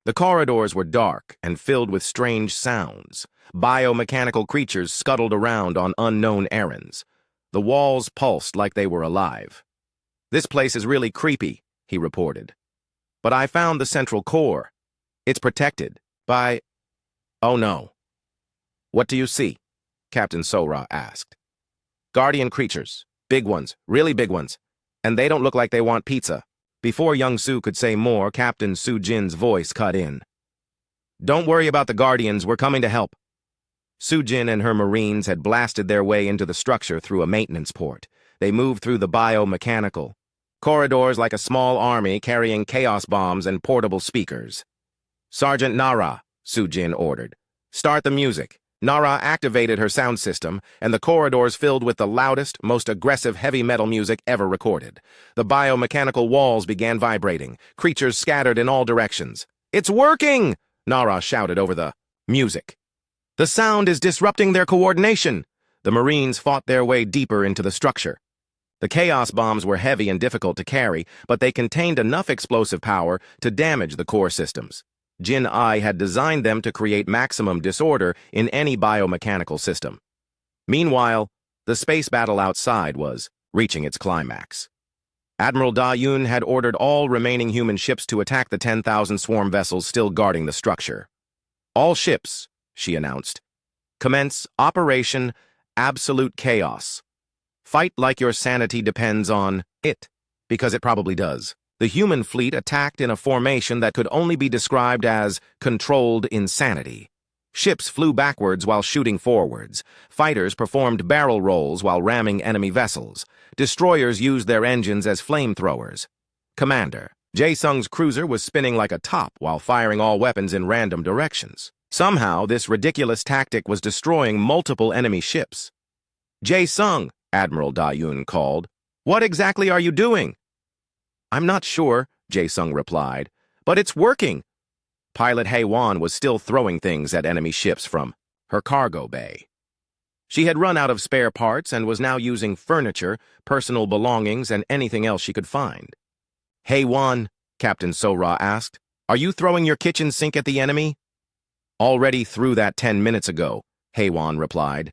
The corridors were dark and filled with strange sounds. Biomechanical creatures scuttled around on unknown errands. The walls pulsed like they were alive. This place is really creepy, he reported. But I found the central core. It's protected by... Oh no. What do you see? Captain Sora asked. Guardian creatures. Big ones, really big ones. And they don't look like they want pizza. Before Young Soo could say more, Captain Soo-jin's voice cut in. Don't worry about the Guardians, we're coming to help. Soo-jin and her Marines had blasted their way into the structure through a maintenance port. They moved through the biomechanical corridors like a small army carrying chaos bombs and portable speakers. Sergeant Nara, Soo-jin ordered. Start the music. Nara activated her sound system, and the corridors filled with the loudest, most aggressive heavy metal music ever recorded. The biomechanical walls began vibrating. Creatures scattered in all directions. It's working! Nara shouted over the music. The sound is disrupting their coordination. The Marines fought their way deeper into the structure. The chaos bombs were heavy and difficult to carry, but they contained enough explosive power to damage the core systems. Jin Ai had designed them to create maximum disorder in any biomechanical system. Meanwhile, The space battle outside was reaching its climax. Admiral Da-Yun had ordered all remaining human ships to attack the 10,000 swarm vessels still guarding the structure. "All ships," she announced, "commence Operation Absolute Chaos. Fight like your sanity depends on it, because it probably does." The human fleet attacked in a formation that could only be described as controlled insanity. Ships flew backwards while shooting forwards. Fighters performed barrel rolls while ramming enemy vessels. Destroyers used their engines as flamethrowers. Commander Jae-sung's cruiser was spinning like a top while firing all weapons in random directions. Somehow, this ridiculous tactic was destroying multiple enemy ships. "Jae-sung," Admiral Da-Yun called, "what exactly are you doing?" "I'm not sure," Jae-sung replied, "but it's working." Pilot Hae-won was still throwing things at enemy ships from her cargo bay. She had run out of spare parts and was now using furniture, personal belongings, and anything else she could find. "Hae-won," Captain So-ra asked, "are you throwing your kitchen sink at the enemy?" "Already threw that 10 minutes ago," Hae-won replied.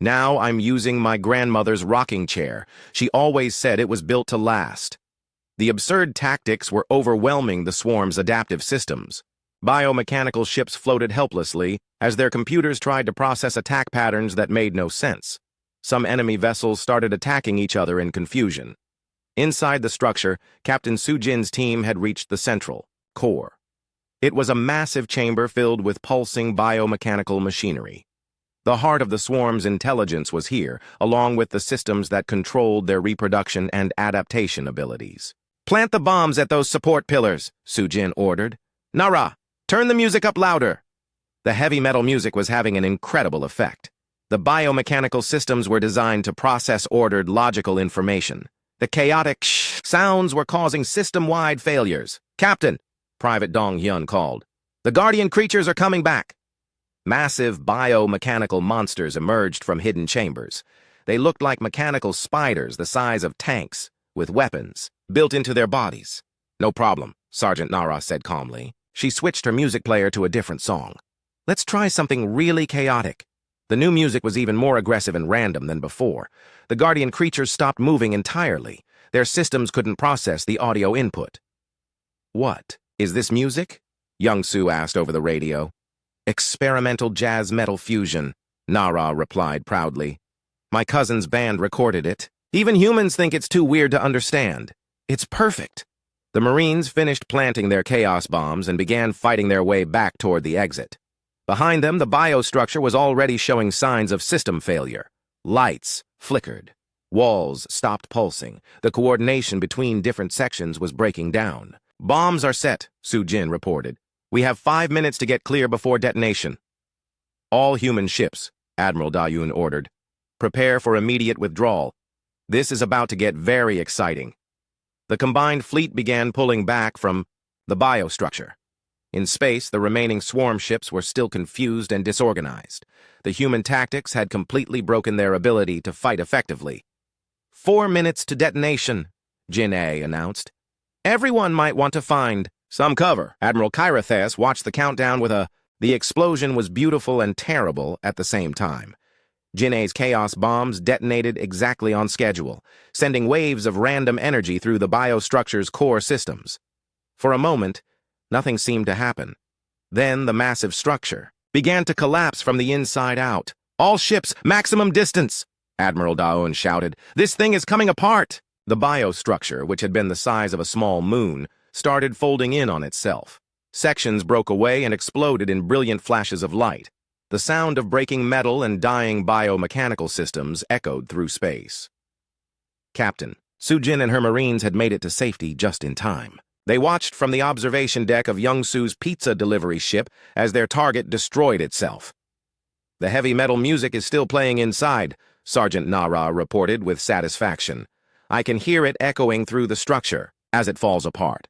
"Now I'm using my grandmother's rocking chair. She always said it was built to last." The absurd tactics were overwhelming the swarm's adaptive systems. Biomechanical ships floated helplessly as their computers tried to process attack patterns that made no sense. Some enemy vessels started attacking each other in confusion. Inside the structure, Captain Soo-jin's team had reached the central core. It was a massive chamber filled with pulsing biomechanical machinery. The heart of the swarm's intelligence was here, along with the systems that controlled their reproduction and adaptation abilities. "Plant the bombs at those support pillars," Soo-jin ordered. "Nara, turn the music up louder." The heavy metal music was having an incredible effect. The biomechanical systems were designed to process ordered, logical information. The chaotic sounds were causing system-wide failures. "Captain," Private Dong-hyun called, "the Guardian creatures are coming back." Massive biomechanical monsters emerged from hidden chambers. They looked like mechanical spiders the size of tanks, with weapons built into their bodies. "No problem," Sergeant Nara said calmly. She switched her music player to a different song. "Let's try something really chaotic." The new music was even more aggressive and random than before. The Guardian creatures stopped moving entirely. Their systems couldn't process the audio input. "What? Is this music?" Young-soo asked over the radio. "Experimental jazz metal fusion," Nara replied proudly. "My cousin's band recorded it. Even humans think it's too weird to understand. It's perfect." The Marines finished planting their chaos bombs and began fighting their way back toward the exit. Behind them, the biostructure was already showing signs of system failure. Lights flickered. Walls stopped pulsing. The coordination between different sections was breaking down. "Bombs are set," Soo-jin reported. "We have 5 minutes to get clear before detonation." "All human ships," Admiral Da-Yun ordered. "Prepare for immediate withdrawal. This is about to get very exciting." The combined fleet began pulling back from the biostructure. In space, the remaining swarm ships were still confused and disorganized. The human tactics had completely broken their ability to fight effectively. 4 minutes to detonation," Jin-A announced. "Everyone might want to find some cover." Admiral Kyrathes watched the countdown with a... The explosion was beautiful and terrible at the same time. Jin-A's chaos bombs detonated exactly on schedule, sending waves of random energy through the biostructure's core systems. For a moment, nothing seemed to happen. Then the massive structure began to collapse from the inside out. "All ships, maximum distance!" Admiral Da-Yun shouted. "This thing is coming apart!" The biostructure, which had been the size of a small moon, started folding in on itself. Sections broke away and exploded in brilliant flashes of light. The sound of breaking metal and dying biomechanical systems echoed through space. Captain Soo-jin and her Marines had made it to safety just in time. They watched from the observation deck of Young-soo's pizza delivery ship as their target destroyed itself. "The heavy metal music is still playing inside," Sergeant Nara reported with satisfaction. "I can hear it echoing through the structure as it falls apart."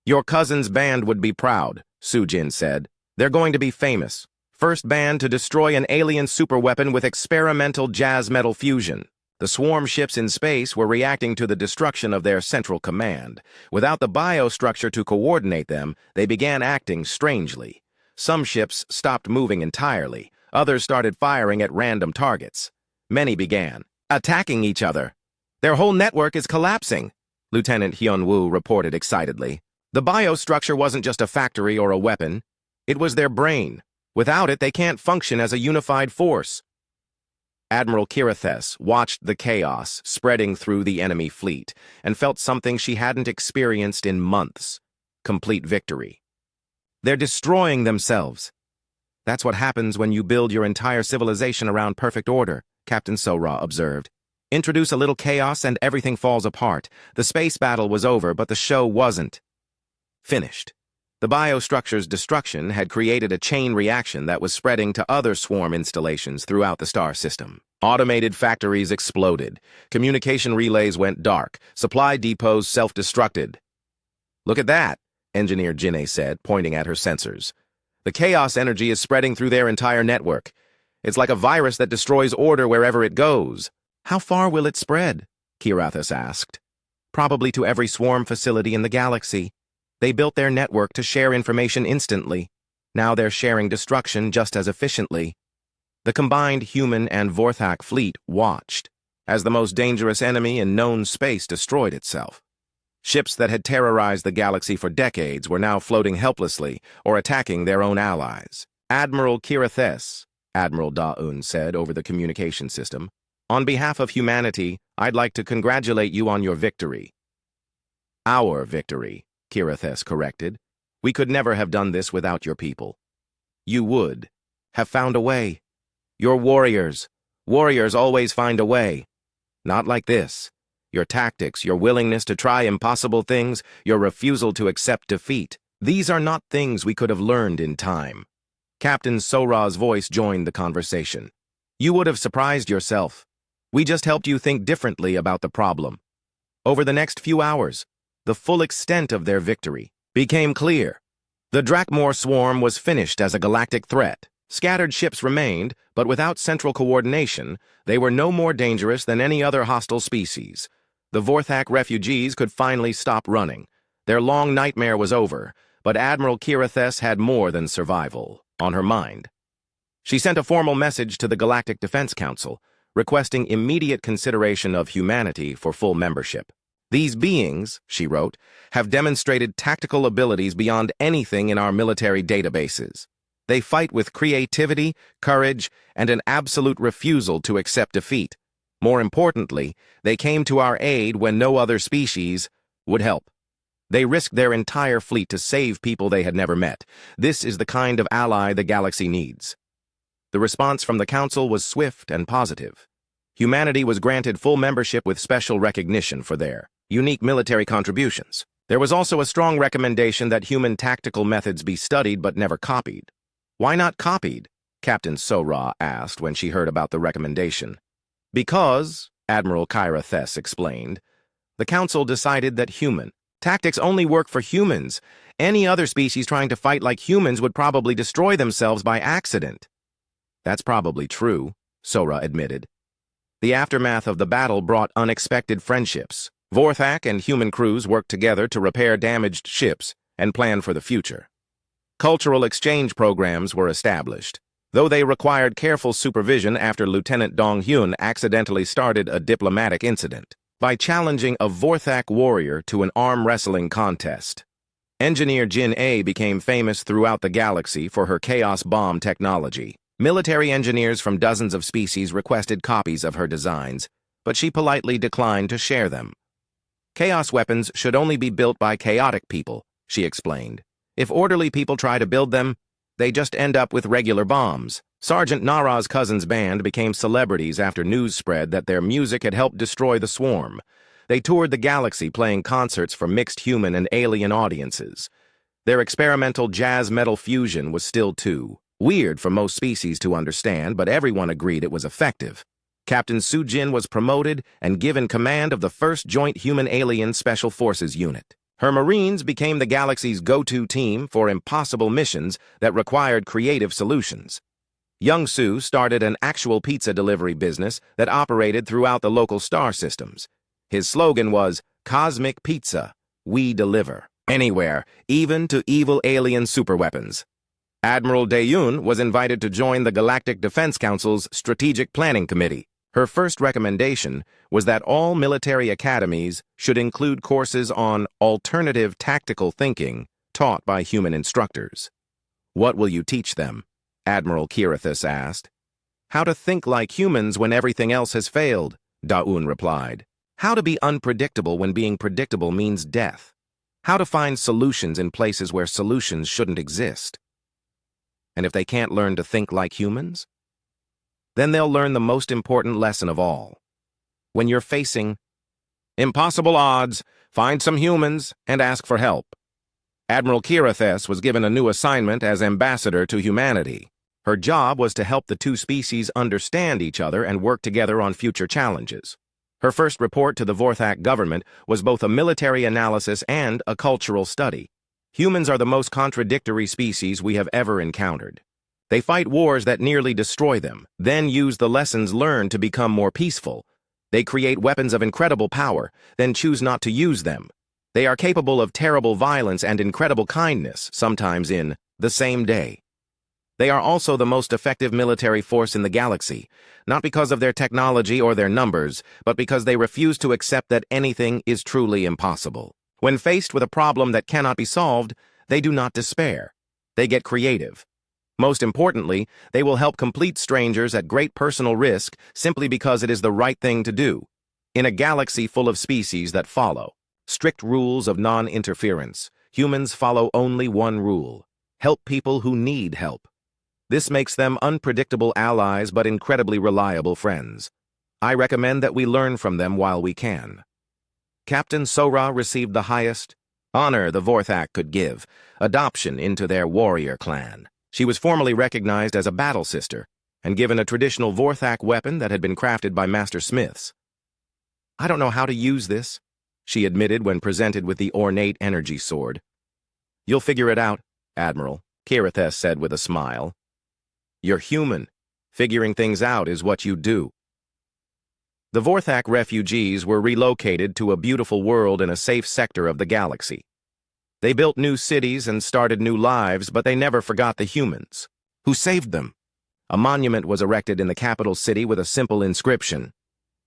"Your cousin's band would be proud," Soo-jin said. "They're going to be famous. First band to destroy an alien superweapon with experimental jazz metal fusion." The swarm ships in space were reacting to the destruction of their central command. Without the biostructure to coordinate them, they began acting strangely. Some ships stopped moving entirely. Others started firing at random targets. Many began attacking each other. Their whole network is collapsing, Lieutenant Hyun-woo reported excitedly. The biostructure wasn't just a factory or a weapon. It was their brain. Without it, they can't function as a unified force. Admiral Kirithes watched the chaos spreading through the enemy fleet and felt something she hadn't experienced in months: complete victory. They're destroying themselves. That's what happens when you build your entire civilization around perfect order, Captain Sora observed. Introduce a little chaos and everything falls apart. The space battle was over, but the show wasn't finished. The biostructure's destruction had created a chain reaction that was spreading to other swarm installations throughout the star system. Automated factories exploded. Communication relays went dark. Supply depots self-destructed. Look at that, Engineer Jinne said, pointing at her sensors. The chaos energy is spreading through their entire network. It's like a virus that destroys order wherever it goes. How far will it spread? Kirithes asked. Probably to every swarm facility in the galaxy. They built their network to share information instantly. Now they're sharing destruction just as efficiently. The combined human and Vorthak fleet watched as the most dangerous enemy in known space destroyed itself. Ships that had terrorized the galaxy for decades were now floating helplessly or attacking their own allies. Admiral Kirithes, Admiral Da-un said over the communication system, on behalf of humanity, I'd like to congratulate you on your victory. Our victory, Kirithes corrected. We could never have done this without your people. You would have found a way. You're warriors. Warriors always find a way. Not like this. Your tactics, your willingness to try impossible things, your refusal to accept defeat. These are not things we could have learned in time. Captain Sora's voice joined the conversation. You would have surprised yourself. We just helped you think differently about the problem. Over the next few hours, the full extent of their victory became clear. The Drakmor swarm was finished as a galactic threat. Scattered ships remained, but without central coordination, they were no more dangerous than any other hostile species. The Vorthak refugees could finally stop running. Their long nightmare was over, but Admiral Kirithes had more than survival on her mind. She sent a formal message to the Galactic Defense Council, requesting immediate consideration of humanity for full membership. These beings, she wrote, have demonstrated tactical abilities beyond anything in our military databases. They fight with creativity, courage, and an absolute refusal to accept defeat. More importantly, they came to our aid when no other species would help. They risked their entire fleet to save people they had never met. This is the kind of ally the galaxy needs. The response from the Council was swift and positive. Humanity was granted full membership with special recognition for their unique military contributions. There was also a strong recommendation that human tactical methods be studied but never copied. Why not copied? Captain Sora asked when she heard about the recommendation. Because, Admiral Kirithes explained, the Council decided that human tactics only work for humans. Any other species trying to fight like humans would probably destroy themselves by accident. That's probably true, Sora admitted. The aftermath of the battle brought unexpected friendships. Vorthak and human crews worked together to repair damaged ships and plan for the future. Cultural exchange programs were established, though they required careful supervision after Lieutenant Dong-hyun accidentally started a diplomatic incident by challenging a Vorthak warrior to an arm wrestling contest. Engineer Jin-A became famous throughout the galaxy for her chaos bomb technology. Military engineers from dozens of species requested copies of her designs, but she politely declined to share them. Chaos weapons should only be built by chaotic people, she explained. If orderly people try to build them, they just end up with regular bombs. Sergeant Nara's cousin's band became celebrities after news spread that their music had helped destroy the swarm. They toured the galaxy playing concerts for mixed human and alien audiences. Their experimental jazz metal fusion was still too weird for most species to understand, but everyone agreed it was effective. Captain Sujin was promoted and given command of the 1st Joint Human-Alien Special Forces Unit. Her Marines became the galaxy's go-to team for impossible missions that required creative solutions. Young Su started an actual pizza delivery business that operated throughout the local star systems. His slogan was, "Cosmic Pizza, we deliver. Anywhere, even to evil alien superweapons." Admiral Daeun was invited to join the Galactic Defense Council's Strategic Planning Committee. Her first recommendation was that all military academies should include courses on alternative tactical thinking taught by human instructors. "What will you teach them?" Admiral Kirithus asked. "How to think like humans when everything else has failed," Daun replied. "How to be unpredictable when being predictable means death. How to find solutions in places where solutions shouldn't exist. And if they can't learn to think like humans, then they'll learn the most important lesson of all. When you're facing impossible odds, find some humans and ask for help." Admiral Kirithus was given a new assignment as ambassador to humanity. Her job was to help the two species understand each other and work together on future challenges. Her first report to the Vorthak government was both a military analysis and a cultural study. Humans are the most contradictory species we have ever encountered. They fight wars that nearly destroy them, then use the lessons learned to become more peaceful. They create weapons of incredible power, then choose not to use them. They are capable of terrible violence and incredible kindness, sometimes in the same day. They are also the most effective military force in the galaxy, not because of their technology or their numbers, but because they refuse to accept that anything is truly impossible. When faced with a problem that cannot be solved, they do not despair. They get creative. Most importantly, they will help complete strangers at great personal risk simply because it is the right thing to do. In a galaxy full of species that follow strict rules of non-interference, humans follow only one rule: help people who need help. This makes them unpredictable allies but incredibly reliable friends. I recommend that we learn from them while we can. Captain Sora received the highest honor the Vorthak could give: adoption into their warrior clan. She was formally recognized as a battle sister and given a traditional Vorthak weapon that had been crafted by master smiths. "I don't know how to use this," she admitted when presented with the ornate energy sword. "You'll figure it out, Admiral," Kirithus said with a smile. "You're human. Figuring things out is what you do." The Vorthak refugees were relocated to a beautiful world in a safe sector of the galaxy. They built new cities and started new lives, but they never forgot the humans who saved them. A monument was erected in the capital city with a simple inscription: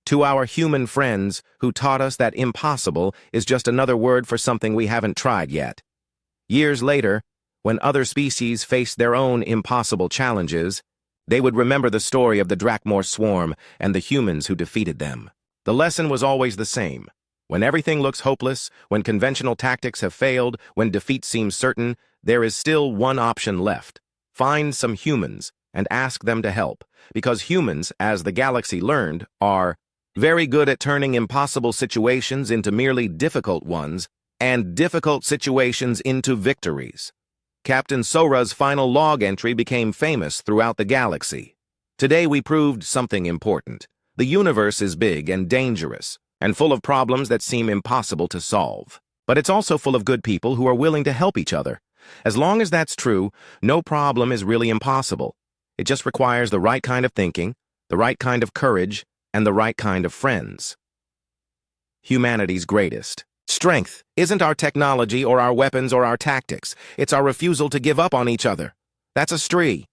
"To our human friends who taught us that impossible is just another word for something we haven't tried yet." Years later, when other species faced their own impossible challenges, they would remember the story of the Drakmor swarm and the humans who defeated them. The lesson was always the same. When everything looks hopeless, when conventional tactics have failed, when defeat seems certain, there is still one option left: find some humans and ask them to help, because humans, as the galaxy learned, are very good at turning impossible situations into merely difficult ones, and difficult situations into victories. Captain Sora's final log entry became famous throughout the galaxy. Today we proved something important. The universe is big and dangerous, and full of problems that seem impossible to solve. But it's also full of good people who are willing to help each other. As long as that's true, no problem is really impossible. It just requires the right kind of thinking, the right kind of courage, and the right kind of friends. Humanity's greatest strength isn't our technology or our weapons or our tactics. It's our refusal to give up on each other. That's a story.